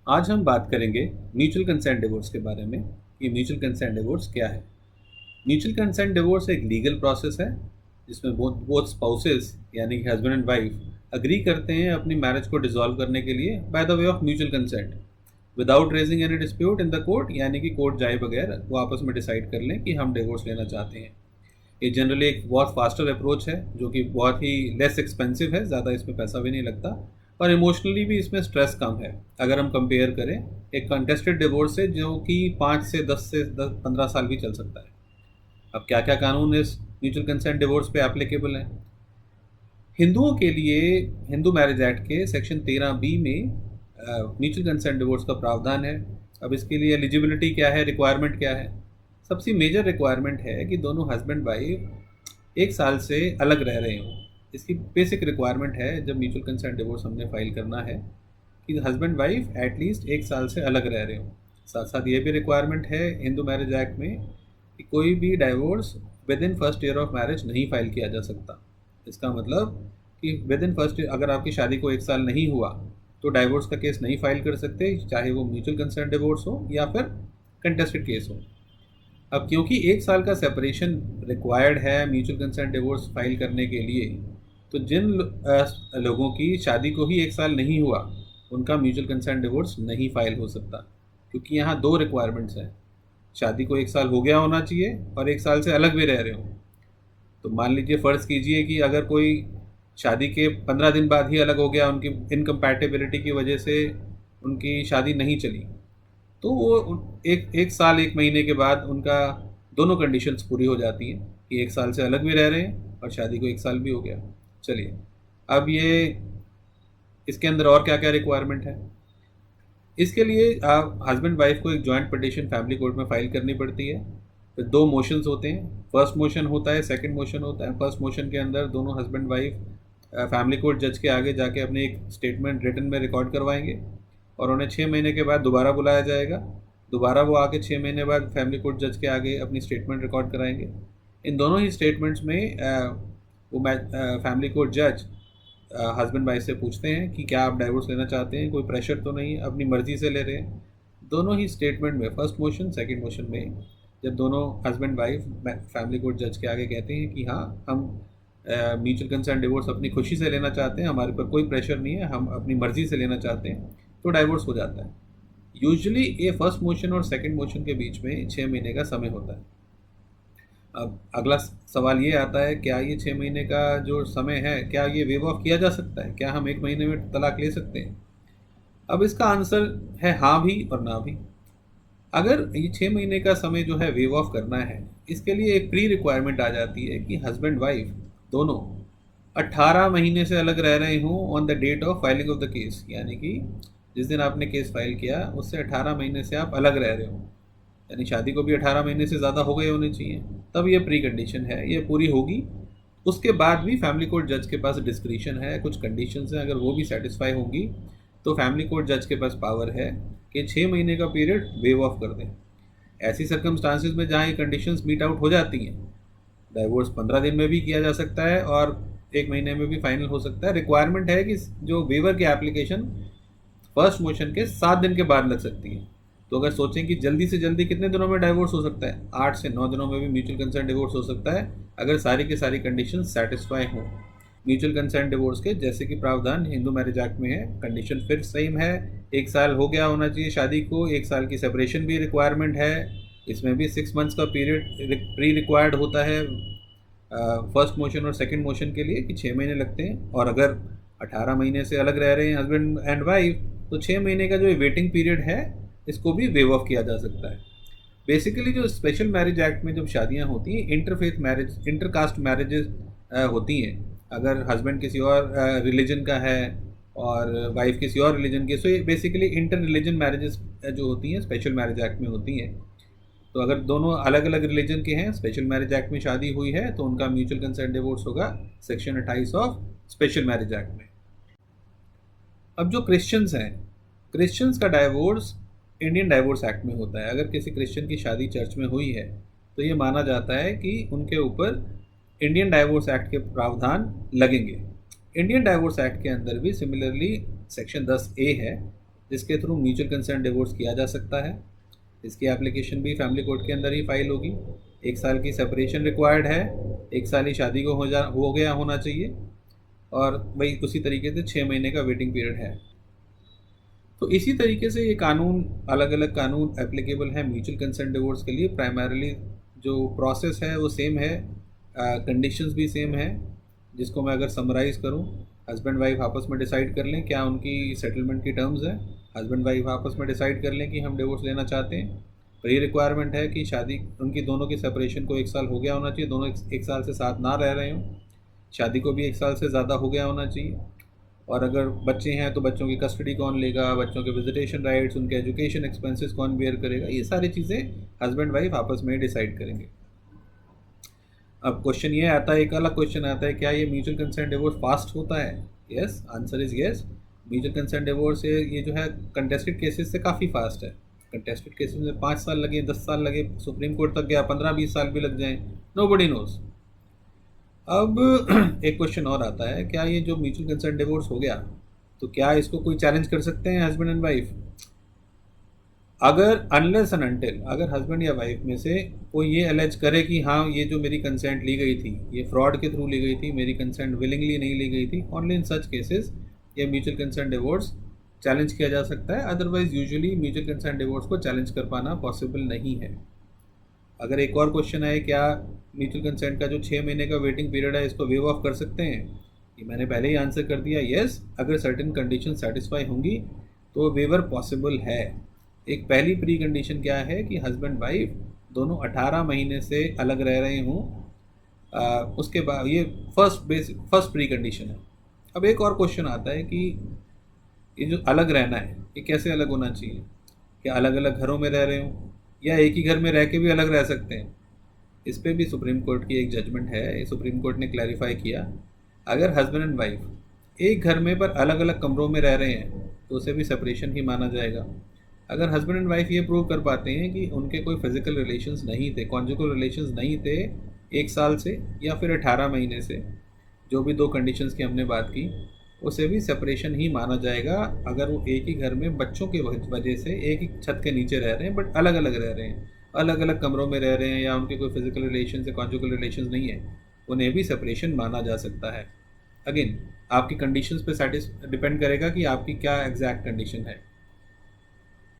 आज हम बात करेंगे म्यूचुअल कंसेंट डिवोर्स के बारे में कि म्यूचुअल कंसेंट डिवोर्स क्या है। म्यूचुअल कंसेंट डिवोर्स एक लीगल प्रोसेस है जिसमें बोथ बोथ स्पाउसेस यानी कि हस्बैंड एंड वाइफ अग्री करते हैं अपनी मैरिज को डिसॉल्व करने के लिए by the way of mutual consent without raising any dispute in the court, यानी कि कोर्ट जाए बगैर वो आपस में डिसाइड कर लें कि हम डिवोर्स लेना चाहते हैं। ये जनरली एक बहुत फास्टर अप्रोच है जो कि बहुत ही लेस एक्सपेंसिव है, ज़्यादा इसमें पैसा भी नहीं लगता और इमोशनली भी इसमें स्ट्रेस कम है। अगर हम कंपेयर करें एक कंटेस्टेड डिवोर्स से जो कि 5 से 10 15 साल भी चल सकता है। अब क्या क्या कानून इस म्यूचुअल कंसेंट डिवोर्स पे एप्लीकेबल हैं? हिंदुओं के लिए हिंदू मैरिज एक्ट के सेक्शन 13B में म्यूचुअल कंसेंट डिवोर्स का प्रावधान है। अब इसके लिए एलिजिबिलिटी क्या है, रिक्वायरमेंट क्या है? सबसे मेजर रिक्वायरमेंट है कि दोनों हस्बैंड वाइफ 1 साल से अलग रह रहे हों। इसकी बेसिक रिक्वायरमेंट है जब म्यूचुअल कंसेंट डिवोर्स हमने फाइल करना है कि हस्बैंड वाइफ एटलीस्ट 1 साल से अलग रह रहे हों। साथ साथ ये भी रिक्वायरमेंट है हिंदू मैरिज एक्ट में कि कोई भी divorce with in first year of marriage नहीं फाइल किया जा सकता। इसका मतलब कि विद इन फर्स्ट अगर आपकी शादी को 1 साल नहीं हुआ तो डाइवोर्स का केस नहीं फाइल कर सकते, चाहे वो म्यूचुअल कंसेंट डिवोर्स हो या फिर कंटेस्टेड केस हो। अब क्योंकि 1 साल का सेपरेशन रिक्वायर्ड है म्यूचुअल कंसेंट डिवोर्स फाइल करने के लिए, तो जिन लोगों की शादी को ही 1 साल नहीं हुआ उनका म्यूचुअल कंसेंट डिवोर्स नहीं फाइल हो सकता, क्योंकि यहाँ दो रिक्वायरमेंट्स हैं। शादी को 1 साल हो गया होना चाहिए और 1 साल से अलग भी रह रहे हो। तो मान लीजिए, फ़र्ज़ कीजिए कि अगर कोई शादी के 15 दिन बाद ही अलग हो गया, उनकी इनकम्पैटिबिलिटी की वजह से उनकी शादी नहीं चली, तो वो एक एक साल 1 महीने के बाद उनका दोनों कंडीशंस पूरी हो जाती हैं कि 1 साल से अलग भी रह रहे हैं और शादी को 1 साल भी हो गया। चलिए, अब ये इसके अंदर और क्या क्या रिक्वायरमेंट है? इसके लिए आप हस्बैंड वाइफ को एक जॉइंट पिटिशन फैमिली कोर्ट में फाइल करनी पड़ती है। फिर दो मोशंस होते हैं, फर्स्ट मोशन होता है, सेकंड मोशन होता है। फर्स्ट मोशन के अंदर दोनों हस्बैंड वाइफ फैमिली कोर्ट जज के आगे जाके अपने एक स्टेटमेंट रिटन में रिकॉर्ड करवाएंगे और उन्हें 6 महीने के बाद दोबारा बुलाया जाएगा। दोबारा वो आके 6 महीने बाद फैमिली कोर्ट जज के आगे अपनी स्टेटमेंट रिकॉर्ड कराएंगे। इन दोनों ही स्टेटमेंट्स में वो फैमिली कोर्ट जज हस्बैंड वाइफ से पूछते हैं कि क्या आप डाइवोर्स लेना चाहते हैं, कोई प्रेशर तो नहीं, अपनी मर्ज़ी से ले रहे हैं। दोनों ही स्टेटमेंट में, फर्स्ट मोशन सेकंड मोशन में, जब दोनों हस्बैंड वाइफ फैमिली कोर्ट जज के आगे कहते हैं कि हाँ, हम म्यूचुअल कंसेंट डिवोर्स अपनी खुशी से लेना चाहते हैं, हमारे पर कोई प्रेशर नहीं है, हम अपनी मर्ज़ी से लेना चाहते हैं, तो डाइवोर्स हो जाता है। यूजुअली ये फर्स्ट मोशन और सेकंड मोशन के बीच में 6 महीने का समय होता है। अब अगला सवाल ये आता है, क्या ये 6 महीने का जो समय है, क्या ये वेव ऑफ किया जा सकता है? क्या हम 1 महीने में तलाक ले सकते हैं? अब इसका आंसर है हाँ भी और ना भी। अगर ये 6 महीने का समय जो है वेव ऑफ करना है, इसके लिए एक प्री रिक्वायरमेंट आ जाती है कि हस्बैंड वाइफ दोनों 18 महीने से अलग रह रहे हों on the date of filing of the case, यानी कि जिस दिन आपने केस फाइल किया उससे 18 महीने से आप अलग रह रहे हो, यानी शादी को भी 18 महीने से ज़्यादा हो गए होने चाहिए, तब ये प्री कंडीशन है, ये पूरी होगी। उसके बाद भी फैमिली कोर्ट जज के पास डिस्क्रिशन है, कुछ कंडीशंस हैं, अगर वो भी सेटिस्फाई होंगी तो फैमिली कोर्ट जज के पास पावर है कि 6 महीने का पीरियड वेव ऑफ कर दें। ऐसी सर्कमस्टांसिस में जहाँ ये कंडीशंस मीट आउट हो जाती हैं, डाइवोर्स 15 दिन में भी किया जा सकता है और 1 महीने में भी फाइनल हो सकता है। रिक्वायरमेंट है कि जो वेवर की एप्लीकेशन फर्स्ट मोशन के 7 दिन के बाद लग सकती है। तो अगर सोचें कि जल्दी से जल्दी कितने दिनों में डाइवोर्स हो सकता है, 8 से 9 दिनों में भी म्यूचुअल कंसेंट डिवोर्स हो सकता है, अगर सारी की सारी कंडीशन सेटिस्फाई हों म्यूचुअल कंसेंट डिवोर्स के, जैसे कि प्रावधान हिंदू मैरिज एक्ट में है। कंडीशन फिर सेम है, 1 साल हो गया होना चाहिए शादी को, 1 साल की सेपरेशन भी रिक्वायरमेंट है। इसमें भी 6 मंथ्स का पीरियड प्री रिक्वायर्ड होता है फर्स्ट मोशन और सेकंड मोशन के लिए कि 6 महीने लगते हैं। और अगर 18 महीने से अलग रह रहे हैं हस्बैंड एंड वाइफ, तो 6 महीने का जो वेटिंग पीरियड है इसको भी वेव ऑफ किया जा सकता है। बेसिकली जो स्पेशल मैरिज एक्ट में जब शादियां होती हैं, इंटरफेथ मैरिज, इंटरकास्ट मैरिजेस होती हैं, अगर हस्बैंड किसी और रिलीजन का है और वाइफ किसी और रिलीजन की, सो ये बेसिकली इंटर रिलीजन मैरिजेस जो होती हैं स्पेशल मैरिज एक्ट में होती हैं। तो अगर दोनों अलग अलग रिलीजन के हैं, स्पेशल मैरिज एक्ट में शादी हुई है, तो उनका म्यूचुअल कंसेंट डिवोर्स होगा section 28 of special marriage act में। अब जो क्रिश्चियंस हैं, क्रिश्चियंस का डाइवोर्स इंडियन डाइवोर्स एक्ट में होता है। अगर किसी क्रिश्चियन की शादी चर्च में हुई है तो ये माना जाता है कि उनके ऊपर इंडियन डाइवोर्स एक्ट के प्रावधान लगेंगे। इंडियन डाइवोर्स एक्ट के अंदर भी सिमिलरली सेक्शन 10A है जिसके थ्रू म्यूचुअल कंसेंट डिवोर्स किया जा सकता है। इसकी एप्लीकेशन भी फैमिली कोर्ट के अंदर ही फाइल होगी। 1 साल की सेपरेशन रिक्वायर्ड है, 1 साल ही शादी को हो गया होना चाहिए, और वही उसी तरीके से 6 महीने का वेटिंग पीरियड है। तो इसी तरीके से ये कानून, अलग अलग कानून एप्लीकेबल है म्यूचुअल कंसेंट डिवोर्स के लिए। प्राइमरली जो प्रोसेस है वो सेम है, कंडीशंस भी सेम है। जिसको मैं अगर समराइज़ करूँ, हस्बैंड वाइफ आपस में डिसाइड कर लें क्या उनकी सेटलमेंट की टर्म्स हैं। हस्बैंड वाइफ आपस में डिसाइड कर लें कि हम डिवोर्स लेना चाहते हैं। प्री रिक्वायरमेंट है कि शादी, उनकी दोनों की सेपरेशन को 1 साल हो गया होना चाहिए, दोनों 1 साल से साथ ना रह रहे हों। शादी को भी 1 साल से ज़्यादा हो गया होना चाहिए। और अगर बच्चे हैं तो बच्चों की कस्टडी कौन लेगा, बच्चों के विजिटेशन राइट्स, उनके एजुकेशन एक्सपेंसेस कौन बेयर करेगा, ये सारी चीज़ें हस्बैंड वाइफ आपस में डिसाइड करेंगे। अब क्वेश्चन ये आता है, एक अलग क्वेश्चन आता है, क्या ये म्यूचुअल कंसेंट डिवोर्स फास्ट होता है? Yes, answer is yes. Mutual consent divorce ये जो है कंटेस्टेड केसेस से काफ़ी फास्ट है। कंटेस्टेड केसेस में 5 साल लगे, 10 साल लगे, सुप्रीम कोर्ट तक गया, 15-20 साल भी लग जाएं, नोबडी नोज। अब एक क्वेश्चन और आता है, क्या ये जो म्यूचुअल कंसेंट डिवोर्स हो गया तो क्या इसको कोई चैलेंज कर सकते हैं हस्बैंड एंड वाइफ? अगर अनलेस एंड अनटिल अगर हस्बैंड या वाइफ में से कोई ये एलेज करे कि हाँ ये जो मेरी कंसेंट ली गई थी ये फ्रॉड के थ्रू ली गई थी, मेरी कंसेंट विलिंगली नहीं ली गई थी, ओनली इन सच केसेस ये म्यूचुअल कंसेंट डिवोर्स चैलेंज किया जा सकता है। Otherwise usually mutual consent divorce को चैलेंज कर पाना पॉसिबल नहीं है। अगर एक और क्वेश्चन है, क्या म्यूचुअल कंसेंट का जो 6 महीने का वेटिंग पीरियड है इसको वेव ऑफ कर सकते हैं? ये मैंने पहले ही आंसर कर दिया, यस। अगर सर्टेन कंडीशन सेटिस्फाई होंगी तो वेवर पॉसिबल है। एक पहली प्री कंडीशन क्या है कि हस्बैंड वाइफ दोनों 18 महीने से अलग रह रहे हों। उसके बाद ये फर्स्ट प्री कंडीशन है। अब एक और क्वेश्चन आता है कि ये जो अलग रहना है ये कैसे अलग होना चाहिए? क्या अलग अलग घरों में रह रहे हों या एक ही घर में रह के भी अलग रह सकते हैं? इस पर भी सुप्रीम कोर्ट की एक जजमेंट है। सुप्रीम कोर्ट ने क्लैरिफाई किया, अगर हस्बैंड एंड वाइफ एक घर में पर अलग अलग कमरों में रह रहे हैं तो उसे भी सेपरेशन ही माना जाएगा। अगर हस्बैंड एंड वाइफ ये प्रूव कर पाते हैं कि उनके कोई फिजिकल रिलेशंस नहीं थे, कॉन्जुगल रिलेशंस नहीं थे 1 साल से या फिर 18 महीने से, जो भी 2 कंडीशंस की हमने बात की, उसे भी सेपरेशन ही माना जाएगा। अगर वो एक ही घर में बच्चों की वजह से एक ही छत के नीचे रह रहे हैं बट अलग अलग रह रहे हैं, अलग अलग कमरों में रह रहे हैं, या उनके कोई फिजिकल रिलेशन या कॉन्जुगल रिलेशन नहीं है, उन्हें भी सेपरेशन माना जा सकता है। अगेन आपकी कंडीशंस पे डिपेंड करेगा कि आपकी क्या एग्जैक्ट कंडीशन है।